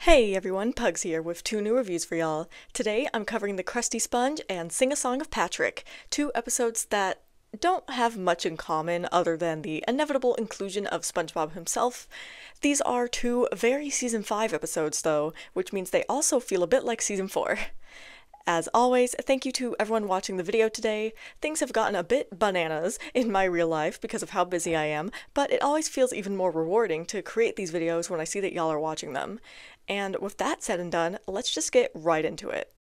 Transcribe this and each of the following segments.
Hey everyone, Pugs here with two new reviews for y'all. Today I'm covering the Krusty Sponge and Sing a Song of Patrick, two episodes that don't have much in common other than the inevitable inclusion of SpongeBob himself. These are two very Season 5 episodes though, which means they also feel a bit like Season 4. As always, thank you to everyone watching the video today. Things have gotten a bit bananas in my real life because of how busy I am, but it always feels even more rewarding to create these videos when I see that y'all are watching them. And with that said and done, let's just get right into it.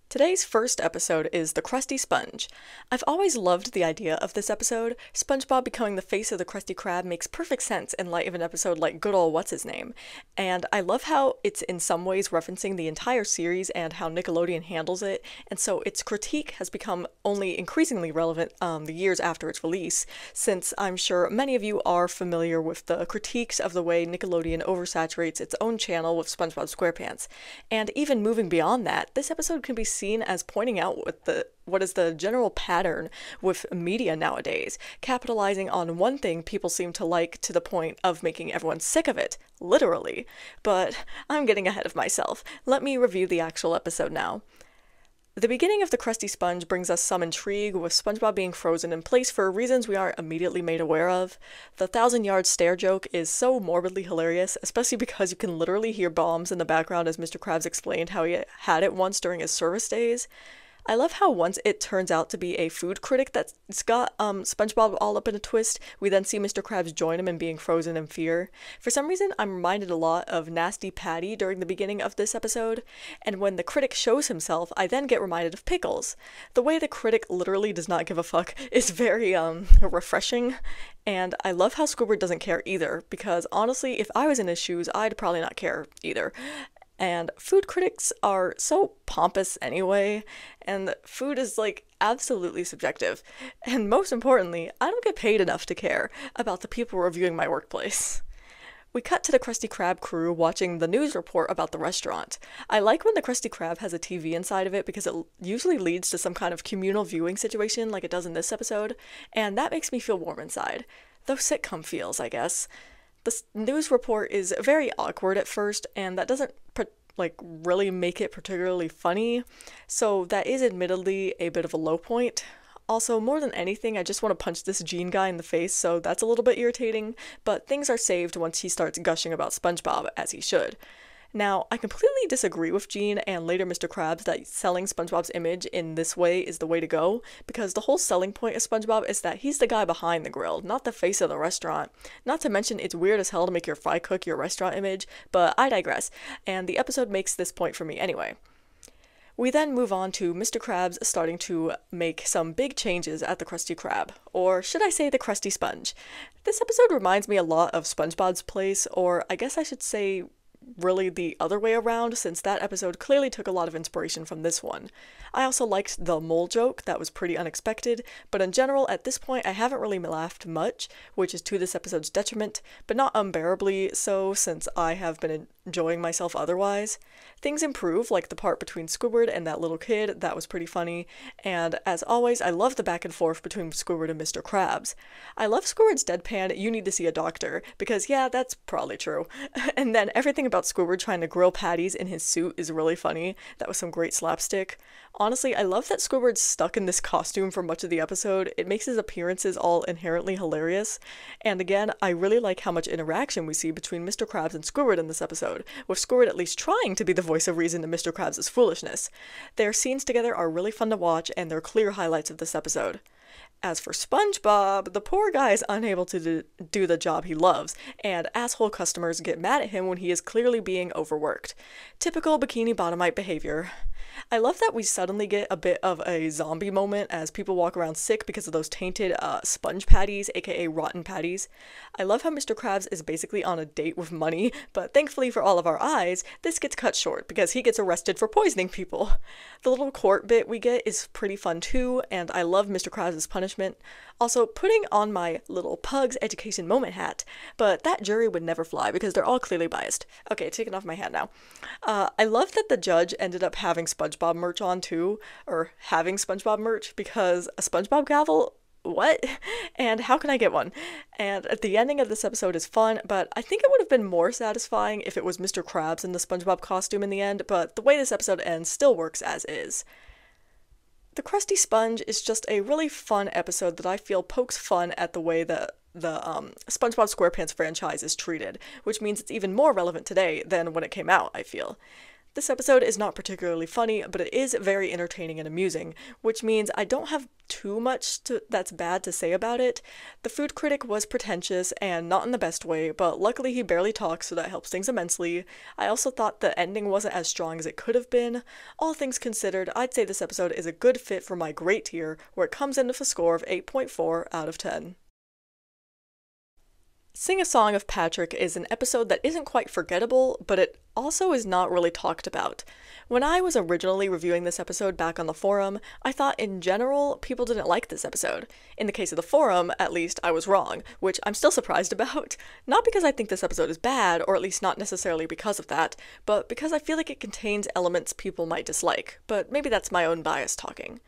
Today's first episode is The Krusty Sponge. I've always loved the idea of this episode. SpongeBob becoming the face of the Krusty Krab makes perfect sense in light of an episode like good ol' What's-His-Name. And I love how it's in some ways referencing the entire series and how Nickelodeon handles it, and so its critique has become only increasingly relevant the years after its release, since I'm sure many of you are familiar with the critiques of the way Nickelodeon oversaturates its own channel with SpongeBob SquarePants. And even moving beyond that, this episode can be seen as pointing out what is the general pattern with media nowadays, capitalizing on one thing people seem to like to the point of making everyone sick of it, literally. But I'm getting ahead of myself. Let me review the actual episode now. The beginning of the Krusty Sponge brings us some intrigue, with SpongeBob being frozen in place for reasons we aren't immediately made aware of. The 1,000-yard stare joke is so morbidly hilarious, especially because you can literally hear bombs in the background as Mr. Krabs explained how he had it once during his service days. I love how once it turns out to be a food critic that's got SpongeBob all up in a twist, we then see Mr. Krabs join him in being frozen in fear. For some reason, I'm reminded a lot of Nasty Patty during the beginning of this episode, and when the critic shows himself, I then get reminded of Pickles. The way the critic literally does not give a fuck is very refreshing, and I love how Squidward doesn't care either, because honestly, if I was in his shoes, I'd probably not care either. And food critics are so pompous anyway, and food is like absolutely subjective. And most importantly, I don't get paid enough to care about the people reviewing my workplace. We cut to the Krusty Krab crew watching the news report about the restaurant. I like when the Krusty Krab has a TV inside of it because it usually leads to some kind of communal viewing situation like it does in this episode, and that makes me feel warm inside. Those sitcom feels, I guess. The news report is very awkward at first, and that doesn't really make it particularly funny, so that is admittedly a bit of a low point. Also, more than anything, I just want to punch this Gene guy in the face, so that's a little bit irritating, but things are saved once he starts gushing about SpongeBob, as he should. Now, I completely disagree with Gene and later Mr. Krabs that selling SpongeBob's image in this way is the way to go, because the whole selling point of SpongeBob is that he's the guy behind the grill, not the face of the restaurant. Not to mention, it's weird as hell to make your fry cook your restaurant image, but I digress, and the episode makes this point for me anyway. We then move on to Mr. Krabs starting to make some big changes at the Krusty Krab, or should I say the Krusty Sponge. This episode reminds me a lot of SpongeBob's Place, or I guess I should say really the other way around, since that episode clearly took a lot of inspiration from this one. I also liked the mole joke, that was pretty unexpected, but in general, at this point, I haven't really laughed much, which is to this episode's detriment, but not unbearably so, since I have been enjoying myself otherwise. Things improve, like the part between Squidward and that little kid, that was pretty funny, and as always, I love the back and forth between Squidward and Mr. Krabs. I love Squidward's deadpan, "You need to see a doctor," because yeah, that's probably true. And then everything about Squidward trying to grill patties in his suit is really funny. That was some great slapstick. Honestly, I love that Squidward's stuck in this costume for much of the episode. It makes his appearances all inherently hilarious. And again, I really like how much interaction we see between Mr. Krabs and Squidward in this episode, with Squidward at least trying to be the voice of reason to Mr. Krabs' foolishness. Their scenes together are really fun to watch, and they're clear highlights of this episode. As for SpongeBob, the poor guy is unable to do the job he loves, and asshole customers get mad at him when he is clearly being overworked. Typical Bikini Bottomite behavior. I love that we suddenly get a bit of a zombie moment as people walk around sick because of those tainted sponge patties, aka rotten patties. I love how Mr. Krabs is basically on a date with money, but thankfully for all of our eyes, this gets cut short because he gets arrested for poisoning people. The little court bit we get is pretty fun too, and I love Mr. Krabs' punishment. Also, putting on my little Pugs education moment hat, but that jury would never fly because they're all clearly biased. Okay, taking off my hat now. I love that the judge ended up having SpongeBob merch on too, or having SpongeBob merch, because a SpongeBob gavel what? And how can I get one? And the ending of this episode is fun, but I think it would have been more satisfying if it was Mr. Krabs in the SpongeBob costume in the end, but the way this episode ends still works as is. The Krusty Sponge is just a really fun episode that I feel pokes fun at the way that the SpongeBob SquarePants franchise is treated, which means it's even more relevant today than when it came out, I feel. This episode is not particularly funny, but it is very entertaining and amusing, which means I don't have too much that's bad to say about it. The food critic was pretentious and not in the best way, but luckily he barely talks, so that helps things immensely. I also thought the ending wasn't as strong as it could have been. All things considered, I'd say this episode is a good fit for my great tier, where it comes in with a score of 8.4 out of 10. Sing a Song of Patrick is an episode that isn't quite forgettable, but it also is not really talked about. When I was originally reviewing this episode back on the forum, I thought in general people didn't like this episode. In the case of the forum, at least, I was wrong, which I'm still surprised about. Not because I think this episode is bad, or at least not necessarily because of that, but because I feel like it contains elements people might dislike, but maybe that's my own bias talking.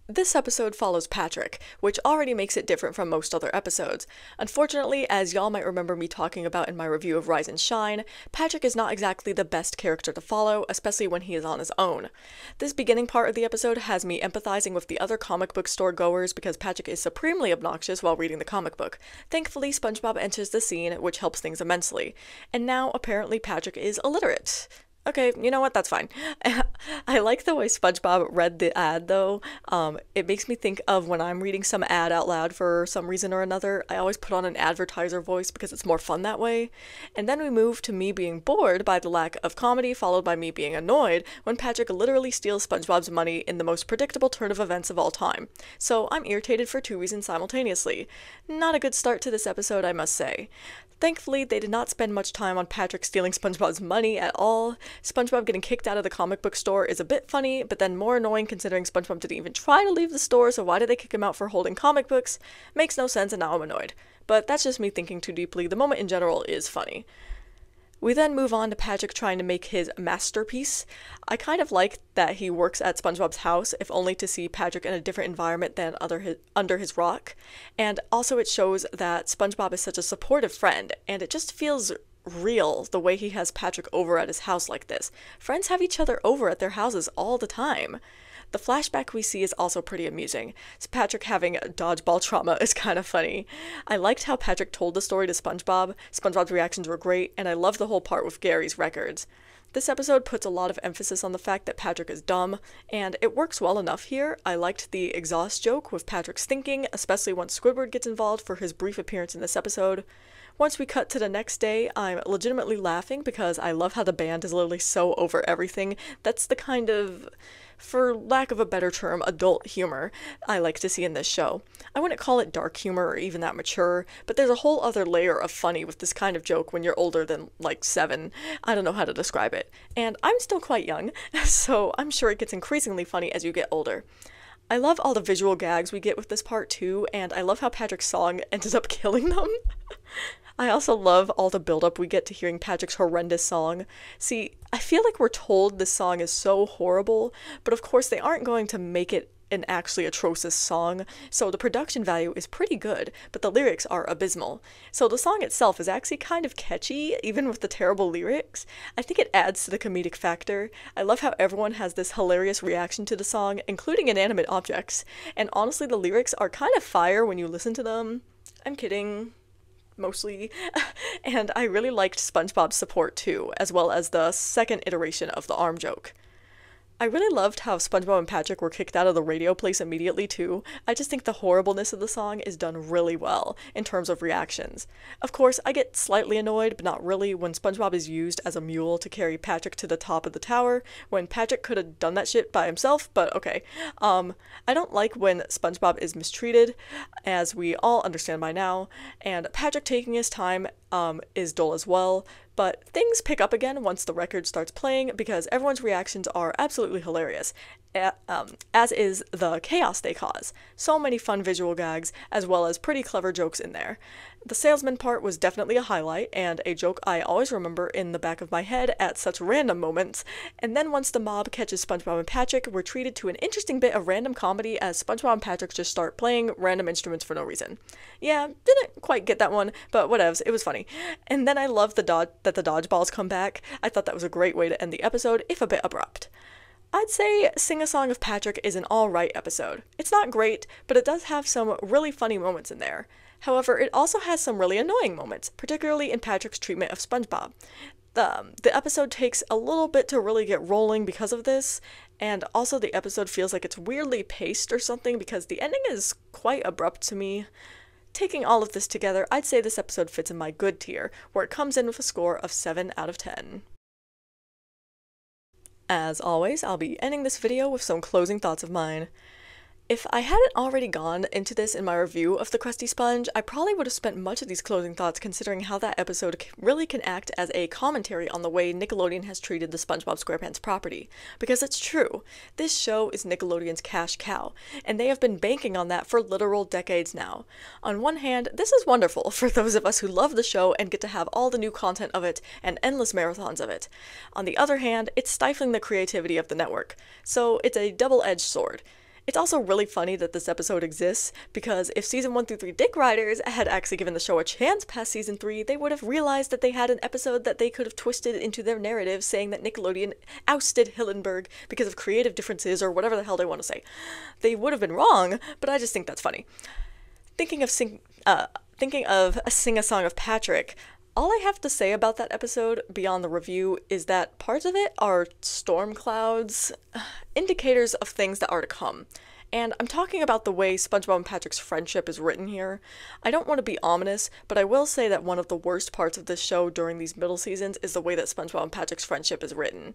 This episode follows Patrick, which already makes it different from most other episodes. Unfortunately, as y'all might remember me talking about in my review of Rise and Shine, Patrick is not exactly the best character to follow, especially when he is on his own. This beginning part of the episode has me empathizing with the other comic book store goers because Patrick is supremely obnoxious while reading the comic book. Thankfully, SpongeBob enters the scene, which helps things immensely. And now, apparently, Patrick is illiterate. Okay, you know what, that's fine. I like the way SpongeBob read the ad, though. It makes me think of when I'm reading some ad out loud for some reason or another. I always put on an advertiser voice because it's more fun that way. And then we move to me being bored by the lack of comedy, followed by me being annoyed when Patrick literally steals SpongeBob's money in the most predictable turn of events of all time. So I'm irritated for two reasons simultaneously. Not a good start to this episode, I must say. Thankfully, they did not spend much time on Patrick stealing SpongeBob's money at all. SpongeBob getting kicked out of the comic book store is a bit funny, but then more annoying considering SpongeBob didn't even try to leave the store, so why did they kick him out for holding comic books? Makes no sense, and now I'm annoyed. But that's just me thinking too deeply. The moment in general is funny. We then move on to Patrick trying to make his masterpiece. I kind of like that he works at SpongeBob's house, if only to see Patrick in a different environment than under his rock. And also it shows that SpongeBob is such a supportive friend, and it just feels real the way he has Patrick over at his house like this. Friends have each other over at their houses all the time. The flashback we see is also pretty amusing. So Patrick having dodgeball trauma is kind of funny. I liked how Patrick told the story to SpongeBob. SpongeBob's reactions were great, and I love the whole part with Gary's records. This episode puts a lot of emphasis on the fact that Patrick is dumb, and it works well enough here. I liked the exhaust joke with Patrick's thinking, especially once Squidward gets involved for his brief appearance in this episode. Once we cut to the next day, I'm legitimately laughing because I love how the band is literally so over everything. That's the kind of, for lack of a better term, adult humor I like to see in this show. I wouldn't call it dark humor or even that mature, but there's a whole other layer of funny with this kind of joke when you're older than, like, 7. I don't know how to describe it. And I'm still quite young, so I'm sure it gets increasingly funny as you get older. I love all the visual gags we get with this part too, and I love how Patrick's song ended up killing them. I also love all the build-up we get to hearing Patrick's horrendous song. See, I feel like we're told this song is so horrible, but of course they aren't going to make it an actually atrocious song, so the production value is pretty good, but the lyrics are abysmal. So the song itself is actually kind of catchy, even with the terrible lyrics. I think it adds to the comedic factor. I love how everyone has this hilarious reaction to the song, including inanimate objects, and honestly the lyrics are kind of fire when you listen to them. I'm kidding. Mostly. And I really liked SpongeBob's support too, as well as the second iteration of the arm joke. I really loved how SpongeBob and Patrick were kicked out of the radio place immediately too. I just think the horribleness of the song is done really well in terms of reactions. Of course, I get slightly annoyed, but not really, when SpongeBob is used as a mule to carry Patrick to the top of the tower, when Patrick could have done that shit by himself, but okay. I don't like when SpongeBob is mistreated, as we all understand by now, and Patrick taking his time is dull as well. But things pick up again once the record starts playing because everyone's reactions are absolutely hilarious, as is the chaos they cause. So many fun visual gags, as well as pretty clever jokes in there. The salesman part was definitely a highlight, and a joke I always remember in the back of my head at such random moments. And then once the mob catches SpongeBob and Patrick, we're treated to an interesting bit of random comedy as SpongeBob and Patrick just start playing random instruments for no reason. Yeah, didn't quite get that one, but whatevs, it was funny. And then I love that the dodgeballs come back. I thought that was a great way to end the episode, if a bit abrupt. I'd say Sing a Song of Patrick is an alright episode. It's not great, but it does have some really funny moments in there. However, it also has some really annoying moments, particularly in Patrick's treatment of SpongeBob. The episode takes a little bit to really get rolling because of this, and also the episode feels like it's weirdly paced or something because the ending is quite abrupt to me. Taking all of this together, I'd say this episode fits in my good tier, where it comes in with a score of 7 out of 10. As always, I'll be ending this video with some closing thoughts of mine. If I hadn't already gone into this in my review of the Krusty Sponge, I probably would have spent much of these closing thoughts considering how that episode really can act as a commentary on the way Nickelodeon has treated the SpongeBob SquarePants property. Because it's true, this show is Nickelodeon's cash cow, and they have been banking on that for literal decades now. On one hand, this is wonderful for those of us who love the show and get to have all the new content of it and endless marathons of it. On the other hand, it's stifling the creativity of the network, so it's a double-edged sword. It's also really funny that this episode exists, because if season 1 through 3 dick writers had actually given the show a chance past season 3, they would have realized that they had an episode that they could have twisted into their narrative saying that Nickelodeon ousted Hillenburg because of creative differences or whatever the hell they want to say. They would have been wrong, but I just think that's funny. Thinking of a Sing a Song of Patrick, all I have to say about that episode, beyond the review, is that parts of it are storm clouds, indicators of things that are to come. And I'm talking about the way SpongeBob and Patrick's friendship is written here. I don't want to be ominous, but I will say that one of the worst parts of this show during these middle seasons is the way that SpongeBob and Patrick's friendship is written.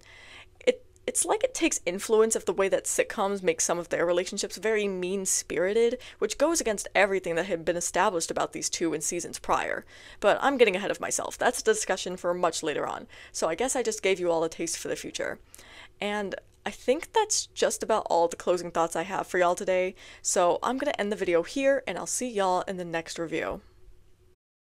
It's like it takes influence of the way that sitcoms make some of their relationships very mean-spirited, which goes against everything that had been established about these two in seasons prior. But I'm getting ahead of myself. That's a discussion for much later on, so I guess I just gave you all a taste for the future. And I think that's just about all the closing thoughts I have for y'all today, so I'm gonna end the video here, and I'll see y'all in the next review.